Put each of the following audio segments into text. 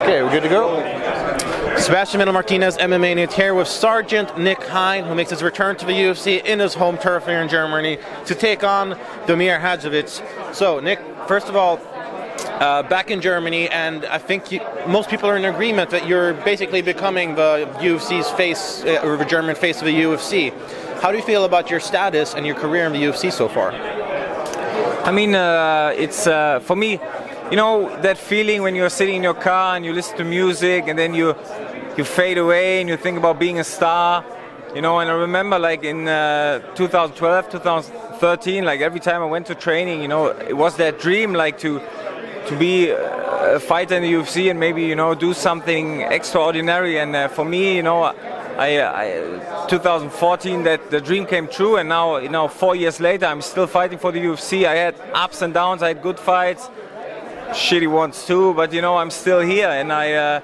Okay, we're good to go. Sebastian Martinez, MMAnytt here with Sergeant Nick Hein, who makes his return to the UFC in his home turf here in Germany to take on Mirage. So, Nick, first of all, back in Germany, and I think most people are in agreement that you're basically becoming the UFC's face, or the German face of the UFC. How do you feel about your status and your career in the UFC so far? I mean, it's for me, you know, that feeling when you're sitting in your car and you listen to music and then you fade away and you think about being a star, you know. And I remember, like in 2012, 2013, like every time I went to training, you know, it was that dream, like to be a fighter in the UFC and maybe, you know, do something extraordinary. And for me, you know, 2014, that the dream came true, and now, you know, 4 years later, I'm still fighting for the UFC. I had ups and downs, I had good fights, shitty ones too, but you know, I'm still here, and I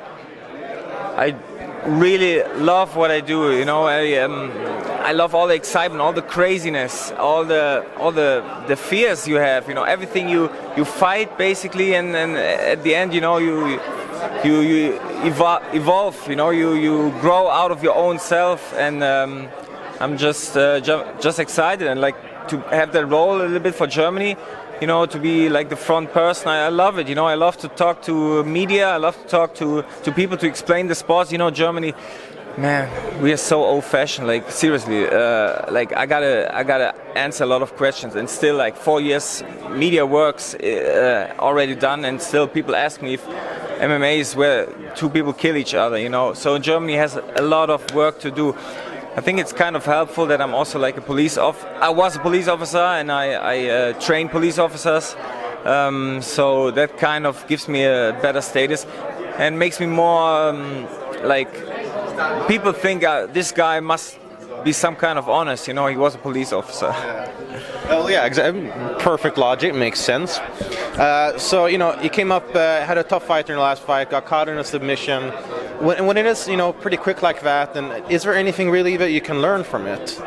really love what I do. You know, I love all the excitement, all the craziness, all the fears you have. You know, everything you fight basically, and at the end, you know, you evolve. You know, you grow out of your own self, and I'm just excited, and like to have that role a little bit for Germany. You know, to be like the front person, I love it. You know, I love to talk to media. I love to talk to people to explain the sports. You know, Germany, man, we are so old-fashioned. Like seriously, like I gotta answer a lot of questions, and still, like 4 years, media work's already done, and still people ask me if MMA is where two people kill each other. You know, so Germany has a lot of work to do. I think it's kind of helpful that I'm also like a I was a police officer, and I train police officers, so that kind of gives me a better status and makes me more like, people think this guy must be some kind of honest, you know, he was a police officer. Well, yeah, exactly. Perfect logic, makes sense. So, you know, you came up, had a tough fight in your last fight, got caught in a submission. When it is, you know, pretty quick like that, then is there anything really that you can learn from it?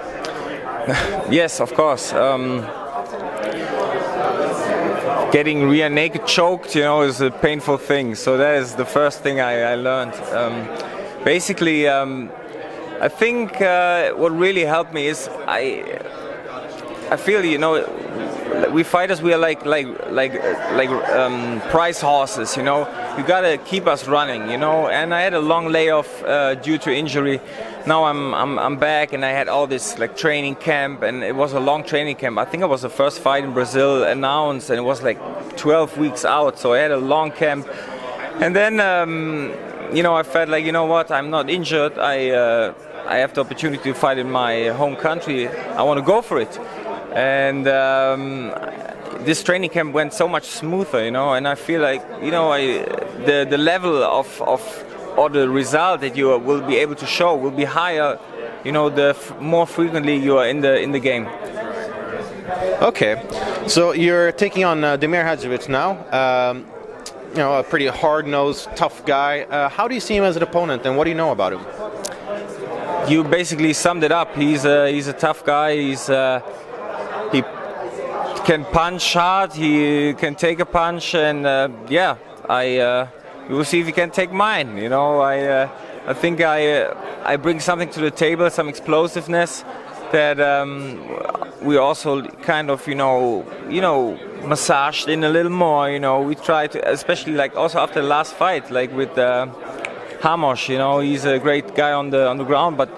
Yes, of course. Getting rear naked choked, you know, is a painful thing. So that is the first thing I learned. Basically, I think what really helped me is I feel, you know, we fighters, we are like prize horses, you know. You gotta keep us running, you know. And I had a long layoff due to injury. Now I'm back, and I had all this like training camp, and it was a long training camp. I think it was the first fight in Brazil announced, and it was like 12 weeks out. So I had a long camp, and then you know, I felt like, you know what, I'm not injured. I have the opportunity to fight in my home country. I want to go for it. And this training camp went so much smoother, you know, and I feel like, you know, the level of or the result that you will be able to show will be higher, you know, the more frequently you are in the game. Okay, so you're taking on Mirage now. You know, a pretty hard-nosed, tough guy. How do you see him as an opponent, and what do you know about him? You basically summed it up. He's a tough guy. He can punch hard. He can take a punch, and yeah, we will see if he can take mine. You know, I think I bring something to the table, some explosiveness that we also kind of, you know, massaged in a little more. You know, we try to, especially like also after the last fight, like with Hamosh. You know, he's a great guy on the ground, but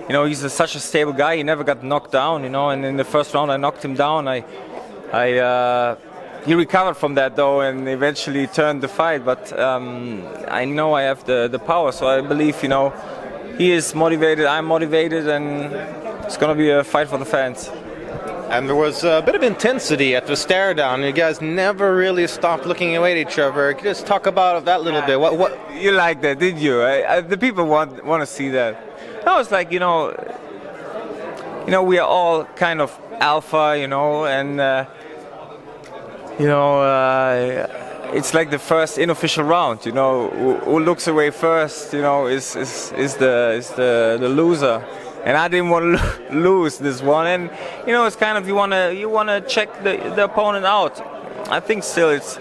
you know, he's such a stable guy. He never got knocked down. You know, and in the first round I knocked him down. He recovered from that though, and eventually turned the fight. But I know I have the power, so I believe, you know, he is motivated. I'm motivated, and it's gonna be a fight for the fans. And there was a bit of intensity at the stare down. You guys never really stopped looking away at each other. Can you just talk about that a little bit? What you like that, did you? The people want to see that. No, it's like, you know, we are all kind of alpha, you know, and you know, it's like the first unofficial round. You know, who looks away first, you know, is the loser. And I didn't want to lose this one, and you know, it's kind of you wanna check the opponent out. I think still it's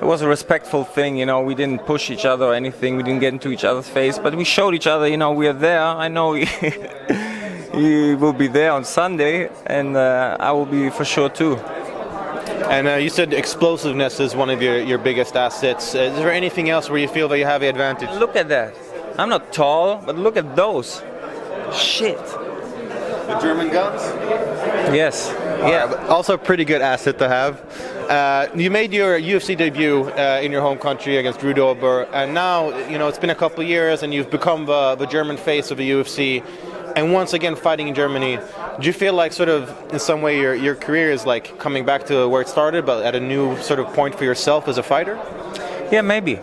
it was a respectful thing, you know. We didn't push each other or anything. We didn't get into each other's face, but we showed each other, you know, we are there. I know he will be there on Sunday, and I will be for sure too. And you said explosiveness is one of your biggest assets. Is there anything else where you feel that you have the advantage? Look at that. I'm not tall, but look at those. Shit. The German guns? Yes. Yeah. Also a pretty good asset to have. You made your UFC debut in your home country against Drew Dober, and now, you know, it's been a couple of years and you've become the German face of the UFC, and once again fighting in Germany. Do you feel like sort of in some way your career is like coming back to where it started, but at a new sort of point for yourself as a fighter? Yeah, maybe.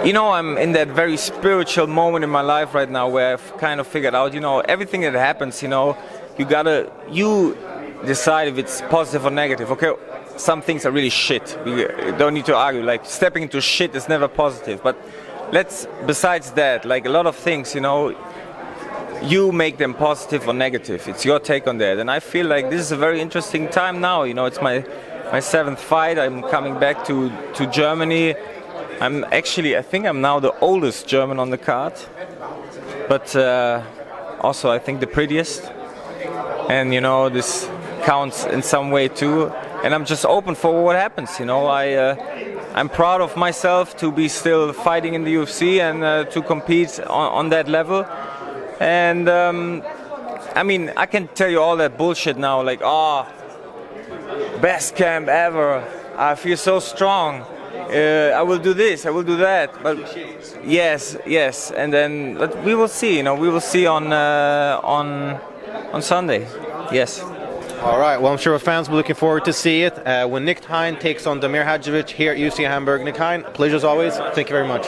You know, I'm in that very spiritual moment in my life right now where I've kind of figured out, you know, everything that happens, you know, you decide if it's positive or negative. Okay, some things are really shit. We don't need to argue. Like, stepping into shit is never positive. But besides that, like a lot of things, you know, you make them positive or negative. It's your take on that. And I feel like this is a very interesting time now. You know, it's my 7th fight. I'm coming back to Germany. I think I'm now the oldest German on the card, but also I think the prettiest. And you know, this counts in some way too. And I'm just open for what happens. You know, I'm proud of myself to be still fighting in the UFC and to compete on that level. And I mean, I can tell you all that bullshit now, like, oh, best camp ever. I feel so strong. I will do this, I will do that. But yes, and then but we will see. You know, we will see on Sunday. Yes. All right. Well, I'm sure fans will be looking forward to see it when Nick Hein takes on Damir Hadzovic here at UFC Hamburg. Nick Hein, pleasure as always. Thank you very much.